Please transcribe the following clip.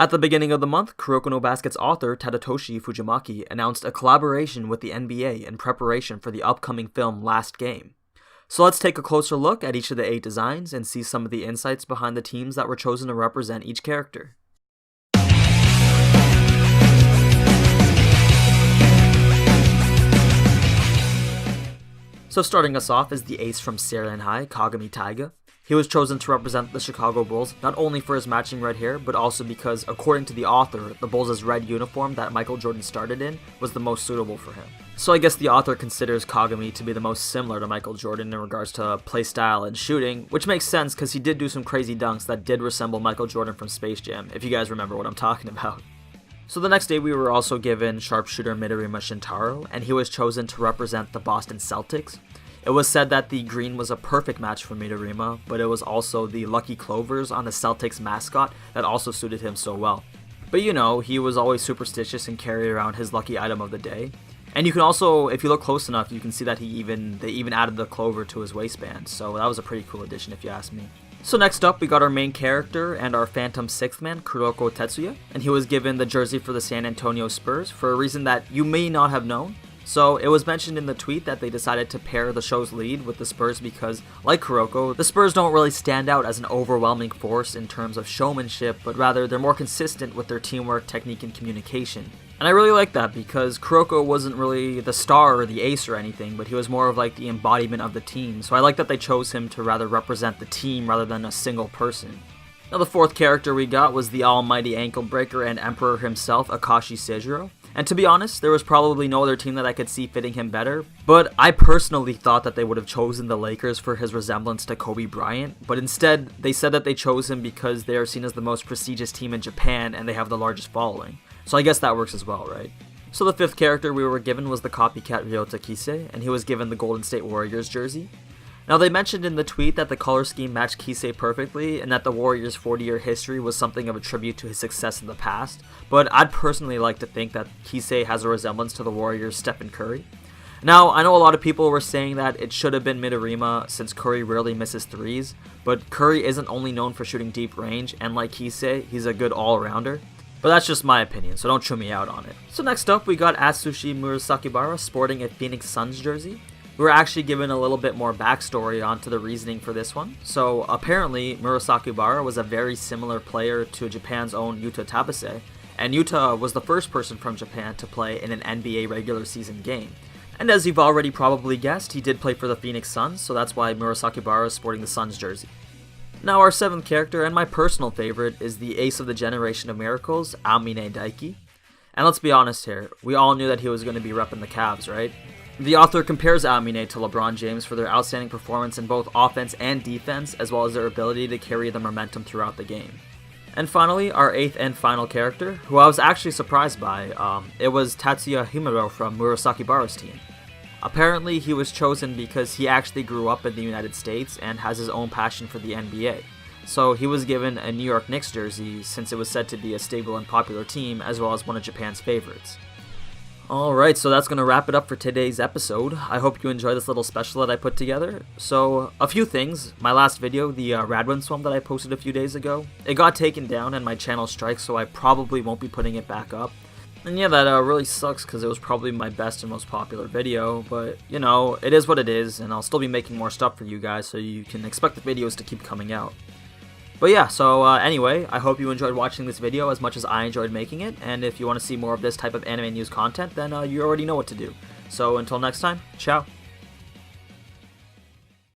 At the beginning of the month, Kuroko no Basket's author, Tadatoshi Fujimaki, announced a collaboration with the NBA in preparation for the upcoming film Last Game. So let's take a closer look at each of the 8 designs and see some of the insights behind the teams that were chosen to represent each character. So starting us off is the ace from Seiran High, Kagami Taiga. He was chosen to represent the Chicago Bulls, not only for his matching red hair, but also because, according to the author, the Bulls' red uniform that Michael Jordan started in was the most suitable for him. So I guess the author considers Kagami to be the most similar to Michael Jordan in regards to playstyle and shooting, which makes sense because he did do some crazy dunks that did resemble Michael Jordan from Space Jam, if you guys remember what I'm talking about. So the next day we were also given sharpshooter Midorima Shintaro, and he was chosen to represent the Boston Celtics. It was said that the green was a perfect match for Midorima, but it was also the lucky clovers on the Celtics mascot that also suited him so well. But you know, he was always superstitious and carried around his lucky item of the day. And you can also, if you look close enough, you can see that they even added the clover to his waistband, so that was a pretty cool addition if you ask me. So next up, we got our main character and our Phantom Sixth Man, Kuroko Tetsuya, and he was given the jersey for the San Antonio Spurs for a reason that you may not have known. So it was mentioned in the tweet that they decided to pair the show's lead with the Spurs because, like Kuroko, the Spurs don't really stand out as an overwhelming force in terms of showmanship, but rather they're more consistent with their teamwork, technique, and communication. And I really like that because Kuroko wasn't really the star or the ace or anything, but he was more of like the embodiment of the team, so I like that they chose him to rather represent the team rather than a single person. Now the fourth character we got was the almighty ankle breaker and emperor himself, Akashi Seijiro. And to be honest, there was probably no other team that I could see fitting him better, but I personally thought that they would have chosen the Lakers for his resemblance to Kobe Bryant, but instead, they said that they chose him because they are seen as the most prestigious team in Japan and they have the largest following. So I guess that works as well, right? So the fifth character we were given was the copycat Ryota Kisei, and he was given the Golden State Warriors jersey. Now they mentioned in the tweet that the color scheme matched Kisei perfectly and that the Warriors' 40-year history was something of a tribute to his success in the past, but I'd personally like to think that Kisei has a resemblance to the Warriors' Stefan Curry. Now, I know a lot of people were saying that it should have been Midorima since Curry rarely misses threes, but Curry isn't only known for shooting deep range, and like Kisei, he's a good all-rounder. But that's just my opinion, so don't chew me out on it. So next up, we got Atsushi Murasaki Barra sporting a Phoenix Suns jersey. We were actually given a little bit more backstory onto the reasoning for this one. So apparently, Murasaki Barra was a very similar player to Japan's own Yuta Tabase, and Yuta was the first person from Japan to play in an NBA regular season game. And as you've already probably guessed, he did play for the Phoenix Suns, so that's why Murasaki Barra is sporting the Suns jersey. Now our seventh character, and my personal favorite, is the ace of the Generation of Miracles, Aomine Daiki. And let's be honest here, we all knew that he was going to be repping the Cavs, right? The author compares Aomine to LeBron James for their outstanding performance in both offense and defense, as well as their ability to carry the momentum throughout the game. And finally, our eighth and final character, who I was actually surprised by, it was Tatsuya Himuro from Murasaki Barra's team. Apparently, he was chosen because he actually grew up in the United States and has his own passion for the NBA. So he was given a New York Knicks jersey since it was said to be a stable and popular team, as well as one of Japan's favorites. Alright, so that's going to wrap it up for today's episode. I hope you enjoyed this little special that I put together. So, a few things. My last video, the Radwin Swim that I posted a few days ago, it got taken down and my channel strikes, so I probably won't be putting it back up. And yeah, that really sucks because it was probably my best and most popular video, but, you know, it is what it is, and I'll still be making more stuff for you guys, so you can expect the videos to keep coming out. But yeah, so anyway, I hope you enjoyed watching this video as much as I enjoyed making it, and if you want to see more of this type of anime news content, then you already know what to do. So until next time, ciao!